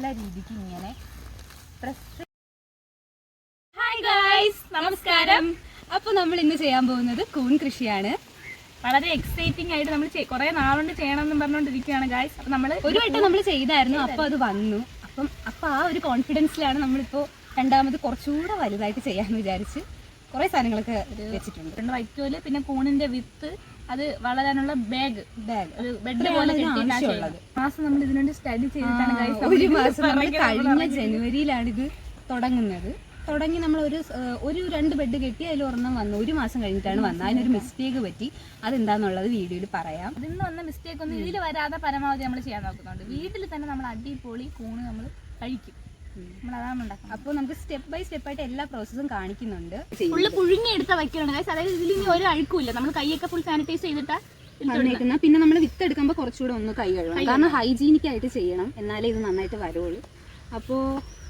നല്ല രീതിക്ക് ഇങ്ങനെ പ്രസ്. ഹായ് ഗായ്സ്, നമസ്കാരം. അപ്പോൾ നമ്മൾ ഇന്ന് ചെയ്യാൻ പോകുന്നത് കൂൺ കൃഷിയാണ്. വളരെ എക്സൈറ്റിംഗ് ആയിട്ട് നമ്മൾ കുറെ നാളുകൊണ്ട് ചെയ്യണമെന്ന് പറഞ്ഞുകൊണ്ടിരിക്കുകയാണ് ഗായ്സ്. അപ്പോൾ നമ്മൾ ഒരു വട്ടം നമ്മൾ ചെയ്തായിരുന്നു, അപ്പോൾ അത് വന്നു. അപ്പോൾ ആ ഒരു കോൺഫിഡൻസിലാണ് നമ്മളിപ്പോൾ രണ്ടാമത് കുറച്ചുകൂടെ വലുതായിട്ട് ചെയ്യാമെന്ന് വിചാരിച്ച് കുറേ സാധനങ്ങളൊക്കെ വെച്ചിട്ടുണ്ട്. 2 വൈക്കോല്, പിന്നെ കൂണിന്റെ വിത്ത്, അത് വളരാനുള്ള ബാഗ് ഒരു ബെഡ് പോലെ ആവശ്യമുള്ളത്. മാസം നമ്മൾ ഇതിനുവേണ്ടി സ്റ്റഡി ചെയ്തിട്ടാണ് ഗായ്സ്. ഒരു മാസം നമ്മൾ കഴിഞ്ഞ ജനുവരിയിലാണ് ഇത് തുടങ്ങി നമ്മൾ ഒരു 2 ബെഡ് കെട്ടി അതിൽ ഒരെണ്ണം വന്നു. ഒരു മാസം കഴിഞ്ഞിട്ടാണ് വന്നത്. അതിനൊരു മിസ്റ്റേക്ക് പറ്റി. അതെന്താന്നുള്ളത് വീഡിയോയിൽ പറയാം. ഇതിൽ നിന്ന് വന്ന മിസ്റ്റേക്ക് ഒന്നും ഇതിൽ വരാതെ പരമാവധി നമ്മൾ ചെയ്യാൻ നോക്കുന്നുണ്ട്. വീട്ടിൽ തന്നെ നമ്മൾ അടിപൊളി കൂണ് നമ്മൾ കഴിക്കും. നമ്മളതാണ് ഉണ്ടാക്കുന്നത്. അപ്പോൾ നമുക്ക് സ്റ്റെപ്പ് ബൈ സ്റ്റെപ്പ് ആയിട്ട് എല്ലാ പ്രോസസ്സും കാണിക്കുന്നുണ്ട്. ഫുള്ള് പുഴുങ്ങിയെടുത്ത വയ്ക്കണം ഗൈസ്. അതായത് ഇതിൽ ഇനി ഒരു അഴുക്കുമില്ല. നമ്മൾ കൈയൊക്കെ ഫുൾ സാനിറ്റൈസ് ചെയ്തിട്ടാ പിന്നെ നമ്മൾ വിത്ത് എടുക്കുമ്പോൾ കുറച്ചുകൂടെ ഒന്ന് കൈ കഴുകണം. കാരണം ഹൈജീനിക് ആയിട്ട് ചെയ്യണം, എന്നാലേ ഇത് നന്നായിട്ട് വരുള്ളൂ. അപ്പോൾ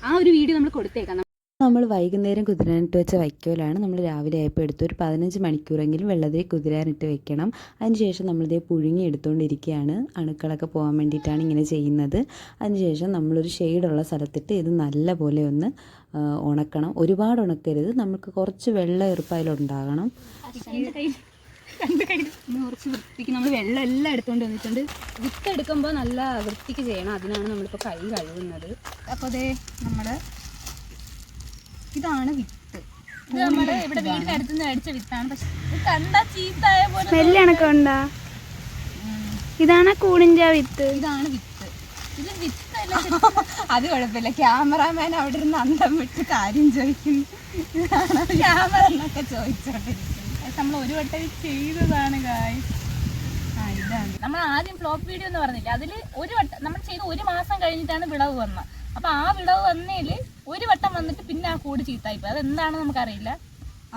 ആ ഒരു വീഡിയോ നമ്മൾ കൊടുത്തേക്കാം. നമ്മൾ വൈകുന്നേരം കുതിരാനിട്ട് വെച്ച വൈക്കോലാണ് നമ്മൾ രാവിലെ ആയപ്പോൾ എടുത്ത് ഒരു 15 മണിക്കൂറെങ്കിലും വെള്ളത്തിൽ കുതിരാനിട്ട് വെക്കണം. അതിനുശേഷം നമ്മളിതേ പുഴുങ്ങി എടുത്തുകൊണ്ടിരിക്കുകയാണ്. അണുക്കളൊക്കെ പോകാൻ വേണ്ടിയിട്ടാണ് ഇങ്ങനെ ചെയ്യുന്നത്. അതിനുശേഷം നമ്മളൊരു ഷെയ്ഡുള്ള സ്ഥലത്തിട്ട് ഇത് നല്ല പോലെ ഒന്ന് ഉണക്കണം. ഒരുപാട് ഉണക്കരുത്, നമുക്ക് കുറച്ച് വെള്ളം ഈർപ്പയിലുണ്ടാകണം. കുറച്ച് വൃത്തിക്ക് നമ്മൾ വെള്ളം എല്ലാം എടുത്തുകൊണ്ട് വന്നിട്ടുണ്ട്. വിത്ത് എടുക്കുമ്പോൾ നല്ല വൃത്തിക്ക് ചെയ്യണം. അതിനാണ് നമ്മളിപ്പോൾ കൈ കഴുകുന്നത്. അപ്പോൾ അതേ ഇതാണ് വിത്ത്. ഇത് നമ്മള് ഇവിടെ വീടിന്റെ അടുത്തുനിന്ന് മേടിച്ച വിത്താണ്. പക്ഷെ ഇത് കണ്ടാ ചീത്തായ പോലെ സ്മെല്ലണൊക്കെ ഉണ്ടാ. ഇതാണ് കൂണിന്റെ വിത്ത്. ഇതാണ് വിത്ത്. ഇത് വിത്തല്ല. അത് കുഴപ്പമില്ല. ക്യാമറാമാൻ അവിടെ ഇരുന്ന് അന്തം വിട്ട് കാര്യം ചോദിക്കുന്നു. ക്യാമറ എന്നൊക്കെ ചോദിച്ചോണ്ടിരിക്കുന്നു. നമ്മൾ ഒരു വട്ടം ചെയ്തതാണ് ഗായ്സ്. ഇതാണ് നമ്മൾ ആദ്യം ഫ്ലോപ്പ് വീഡിയോ എന്ന് പറഞ്ഞില്ല. അതിൽ ഒരു വട്ടം നമ്മൾ ചെയ്ത് 1 മാസം കഴിഞ്ഞിട്ടാണ് വിളവ് വന്നത്. അപ്പൊ ആ വിളവ് വന്നതില് ഒരു വട്ടം വന്നിട്ട് പിന്നെ ആ കൂട് ചീത്തായിപ്പോയി. അതെന്താണെന്ന് നമുക്കറിയില്ല.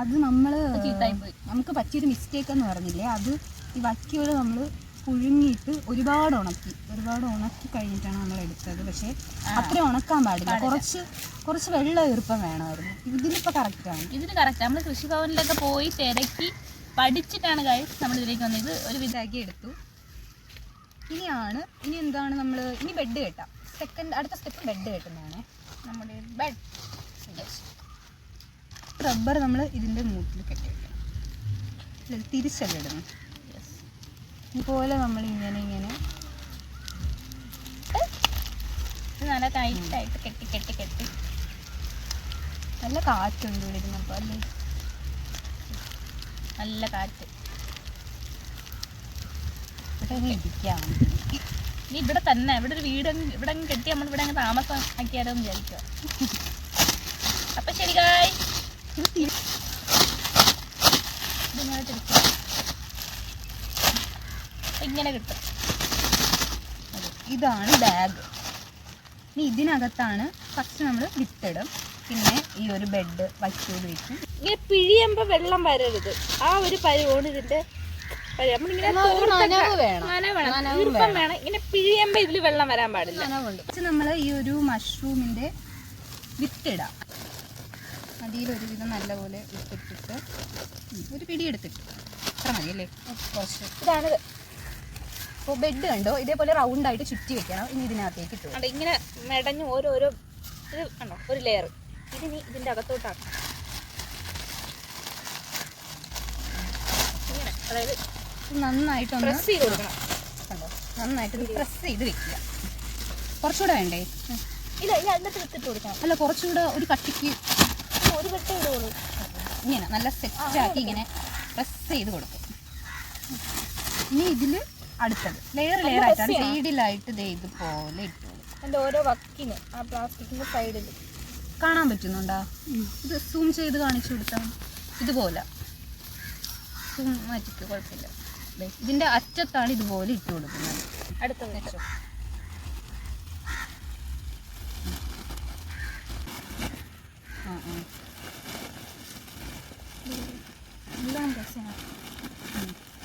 അത് നമ്മൾ ചീത്തായിപ്പോയി. നമുക്ക് പറ്റിയൊരു മിസ്റ്റേക്ക് എന്ന് പറഞ്ഞില്ലേ, അത് ഈ വക്കിയോട് നമ്മൾ പുഴുങ്ങിയിട്ട് ഒരുപാട് ഉണക്കി കഴിഞ്ഞിട്ടാണ് നമ്മൾ എടുത്തത്. പക്ഷേ അത്ര ഉണക്കാൻ പാടില്ല. കുറച്ച് വെള്ളം ഈർപ്പം വേണമായിരുന്നു. ഇതിലിപ്പോൾ കറക്റ്റാണ്. ഇതിൽ കറക്റ്റ്. നമ്മൾ കൃഷിഭവനിലൊക്കെ പോയി തിരക്കി പഠിച്ചിട്ടാണ് ഗൈസ് നമ്മൾ ഇതിലേക്ക് വന്നത്. ഇത് ഒരു വിധാക്കി എടുത്തു. ഇനി എന്താണ് നമ്മൾ ഇനി ബെഡ് കെട്ടാം. അടുത്ത സ്റ്റെപ്പ് ബെഡ് കെട്ടുന്നതാണ്. നമ്മുടെ ബെഡ് റബ്ബർ നമ്മൾ ഇതിൻ്റെ മൂട്ടിൽ കെട്ടി വെക്കണം. തിരിച്ചല്ല ഇടുന്നു. ഇതുപോലെ നമ്മൾ ഇങ്ങനെ നല്ല ടൈറ്റായിട്ട് കെട്ടി നല്ല കാറ്റുണ്ട് ഇവിടെ ഇരുന്നപ്പോൾ അല്ലേ. നല്ല കാറ്റ്. ഇരിക്കാം. നീ ഇവിടെ തന്നെ ഇവിടെ ഒരു വീട് ഇവിടെ കെട്ടി നമ്മൾ ഇവിടെ അങ്ങ് താമസം ആക്കിയാലോ എന്ന് വിചാരിക്കുക. അപ്പൊ ശരി ഗായ്സ്, ഇങ്ങനെ കിട്ടും. ഇതാണ് ബാഗ്. ഇനി ഇതിനകത്താണ് ഫസ്റ്റ് നമ്മൾ വിത്തിടും. പിന്നെ ഈ ഒരു ബെഡ് വയ്ക്കോട് വയ്ക്കും. ഇങ്ങനെ പിഴിയുമ്പോ വെള്ളം വരരുത്. ആ ഒരു പരിവോട് ഇതിന്റെ ഇങ്ങനെ പിഴിയുമ്പോ ഇതിൽ വെള്ളം വരാൻ പാടില്ല. നമ്മൾ ഈ ഒരു മഷ്റൂമിന്റെ വിത്തിടാം. അതിലൊരു വിധം നല്ലപോലെ വിത്തിട്ടിട്ട് ഒരു പിടി എടുത്തിട്ട് അത്ര മതിയല്ലേ. കുറച്ച് ഇതാണ്. അപ്പോൾ ബെഡ് കണ്ടോ, ഇതേപോലെ റൗണ്ട് ആയിട്ട് ചുറ്റി വെക്കണം. ഇനി ഇതിനകത്തേക്ക് ഇട്ടു ഇങ്ങനെ മെടഞ്ഞ് ഓരോരോ ഇത് കണ്ടോ, ഒരു ലെയർ ഇതിന് ഇതിന്റെ അകത്തോട്ടാക്കണം. ഇങ്ങനെ, അതായത് നന്നായിട്ടൊന്ന് പ്രസ് ചെയ്ത് കൊടുക്കണം. കണ്ടോ, നന്നായിട്ട് പ്രസ് ചെയ്ത് വെക്കുക. കുറച്ചുകൂടെ വേണ്ടേ? ഇല്ല, ഇനി അതിനകത്ത് വിത്തിട്ട് കൊടുക്കണം. അല്ല, കുറച്ചുകൂടെ ഒരു കട്ടിക്ക് ഒരു വട്ടം ഇടുള്ളൂ. ഇങ്ങനെ നല്ല സെറ്റാക്കി ഇങ്ങനെ പ്രസ് ചെയ്ത് കൊടുക്കും. ഇനി ഇതിൽ അടുത്തത് ലെയർ ആയിട്ടാണ് സൈഡിലായിട്ട് ഇതുപോലെ ഇട്ട് കൊടുക്കും. അതിൻ്റെ ഓരോ വക്കിന് ആ പ്ലാസ്റ്റിക്കിൻ്റെ സൈഡിൽ കാണാൻ പറ്റുന്നുണ്ടോ? ഇത് സൂം ചെയ്ത് കാണിച്ചു കൊടുത്താൽ ഇതുപോലെ സൂം മാറ്റിക്ക് കുഴപ്പമില്ല. ഇതിൻ്റെ അറ്റത്താണ് ഇതുപോലെ ഇട്ട് കൊടുക്കുന്നത്. അടുത്ത വെച്ചോ.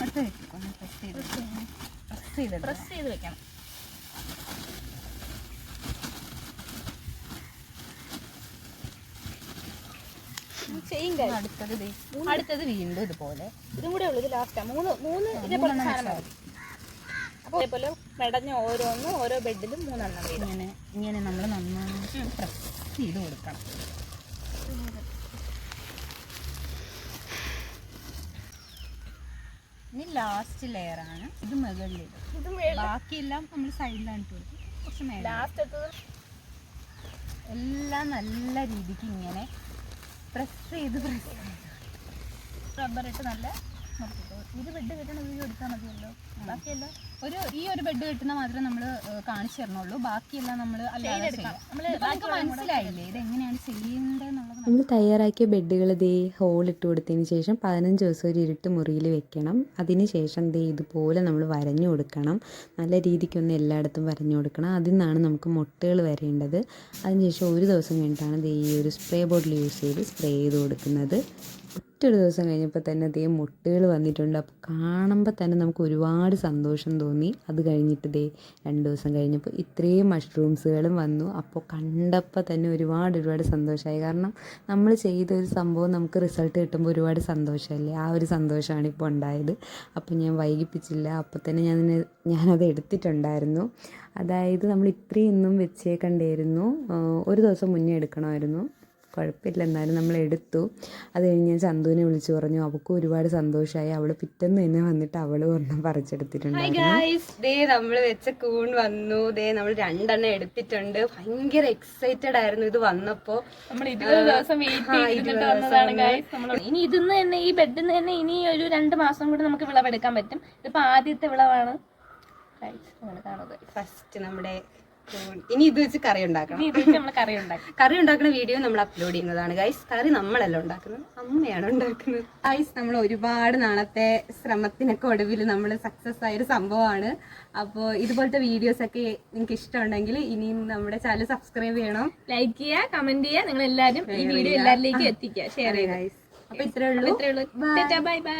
അടുത്ത പ്രസ് ചെയ്ത് വെക്കണം. അടുത്തത് വീണ്ടും ഇതുപോലെ. ഇതും കൂടെ ഉള്ളു. ഇത് ലാസ്റ്റാ. മൂന്ന് ഇതേപോലെ സാധനം മതി. അപ്പോൾ അതേപോലെ മെടഞ്ഞ ഓരോന്നും ഓരോ ബെഡിലും 3 എണ്ണം വീതം. ഇങ്ങനെ നമ്മൾ നന്നായിട്ട് പ്രസ് ചെയ്ത് കൊടുക്കണം. ഇനി ലാസ്റ്റ് ലെയറാണ് ഇത് മുകളിലിടും. ബാക്കിയെല്ലാം നമ്മൾ സൈഡിലാണ് ഇട്ട് കൊടുക്കും. കുറച്ച് മേലെ ലാസ്റ്റ് എല്ലാം നല്ല രീതിക്ക് ഇങ്ങനെ പ്രസ് ചെയ്ത് റബ്ബർ ഇട്ട് നല്ല ഇത് ബെഡ് കെട്ടണ വീഡിയോ എടുത്താൽ മതിയല്ലോ. ബാക്കിയെല്ലാം ഈ ഒരു ബെഡ് കെട്ടുന്ന മാത്രമേ നമ്മൾ കാണിച്ചു തരണുള്ളൂ. ബാക്കിയെല്ലാം നമ്മൾ മനസ്സിലായില്ലേ ഇത് എങ്ങനെയാണ് ചെയ്യേണ്ടതെന്നുള്ളത്. നമ്മൾ തയ്യാറാക്കിയ ബെഡുകൾ ദേ ഹോളിട്ട് കൊടുത്തതിന് ശേഷം 15 ദിവസം ഒരു ഇരുട്ട് മുറിയിൽ വെക്കണം. അതിന് ശേഷം ദേ ഇതുപോലെ നമ്മൾ വരഞ്ഞു കൊടുക്കണം. നല്ല രീതിക്കൊന്ന് എല്ലായിടത്തും വരഞ്ഞു കൊടുക്കണം. അതിൽ നിന്നാണ് നമുക്ക് മുട്ടകൾ വരേണ്ടത്. അതിനുശേഷം ഒരു ദിവസം കഴിഞ്ഞിട്ടാണ് ദേ ഈ ഒരു സ്പ്രേ ബോട്ടിൽ യൂസ് ചെയ്ത് സ്പ്രേ ചെയ്ത് കൊടുക്കുന്നത്. ഒറ്റൊരു ദിവസം കഴിഞ്ഞപ്പോൾ തന്നെ ദേ മുട്ടകൾ വന്നിട്ടുണ്ട്. അപ്പോൾ കാണുമ്പോൾ തന്നെ നമുക്ക് ഒരുപാട് സന്തോഷം തോന്നി. അത് കഴിഞ്ഞിട്ട് ദേ 2 ദിവസം കഴിഞ്ഞപ്പോൾ ഇത്രയും മഷ്റൂംസുകളും വന്നു. അപ്പോൾ കണ്ടപ്പോൾ തന്നെ ഒരുപാട് സന്തോഷമായി. കാരണം നമ്മൾ ചെയ്ത ഒരു സംഭവം നമുക്ക് റിസൾട്ട് കിട്ടുമ്പോൾ ഒരുപാട് സന്തോഷമല്ലേ. ആ ഒരു സന്തോഷമാണ് ഇപ്പോൾ ഉണ്ടായത്. അപ്പോൾ ഞാൻ വൈകിപ്പിച്ചില്ല. അപ്പോൾ തന്നെ ഞാനത് എടുത്തിട്ടുണ്ടായിരുന്നു. അതായത് നമ്മൾ ഇത്രയും ഒന്നും വെച്ചേക്കണ്ടായിരുന്നു. ഒരു ദിവസം മുന്നേ എടുക്കണമായിരുന്നു. കുഴപ്പമില്ല, എന്നാലും നമ്മൾ എടുത്തു. അത് കഴിഞ്ഞ് ഞാൻ ചന്തുവിനെ വിളിച്ചു പറഞ്ഞു. അവൾക്കും ഒരുപാട് സന്തോഷമായി. അവൾ പിറ്റേന്ന് തന്നെ വന്നിട്ട് അവൾ ഒരെണ്ണം പറിച്ചെടുത്തിട്ടുണ്ടായിരുന്നു. ദേ നമ്മൾ വെച്ച കൂൺ വന്നു. ദേ നമ്മൾ 2 എണ്ണം എടുത്തിട്ടുണ്ട്. ഭയങ്കര എക്സൈറ്റഡ് ആയിരുന്നു ഇത് വന്നപ്പോൾ. നമ്മൾ 20 ദിവസം ഇനി ഇതിന്ന് തന്നെ ഈ ബെഡിൽ നിന്ന് തന്നെ ഇനി ഒരു 2 മാസം കൂടി നമുക്ക് വിളവെടുക്കാൻ പറ്റും. ഇതിപ്പോ ആദ്യത്തെ വിളവാണ്. ഫസ്റ്റ് നമ്മുടെ ഇനി ഇത് വെച്ച് കറി ഉണ്ടാക്കണം. കറി ഉണ്ടാക്കുന്ന വീഡിയോ നമ്മൾ അപ്ലോഡ് ചെയ്യുന്നതാണ് ഗൈസ്. കറി നമ്മളല്ല ഉണ്ടാക്കുന്നത്, അമ്മയാണ് ഉണ്ടാക്കുന്നത്. ഗൈസ് നമ്മൾ ഒരുപാട് നാളത്തെ ശ്രമത്തിനൊക്കെ ഒടുവിൽ നമ്മൾ സക്സസ് ആയൊരു സംഭവമാണ്. അപ്പോൾ ഇതുപോലത്തെ വീഡിയോസ് ഒക്കെ നിങ്ങൾക്ക് ഇഷ്ടമുണ്ടെങ്കിൽ ഇനിയും നമ്മുടെ ചാനൽ സബ്സ്ക്രൈബ് ചെയ്യണം, ലൈക്ക് ചെയ്യുക, കമന്റ് ചെയ്യുക. നിങ്ങൾ എല്ലാവരും ഈ വീഡിയോ എല്ലാവരിലേക്കും എത്തിക്കുക, ഷെയർ ചെയ്യുക. അപ്പൊ ഇത്രേ ഉള്ളൂ. Bye bye.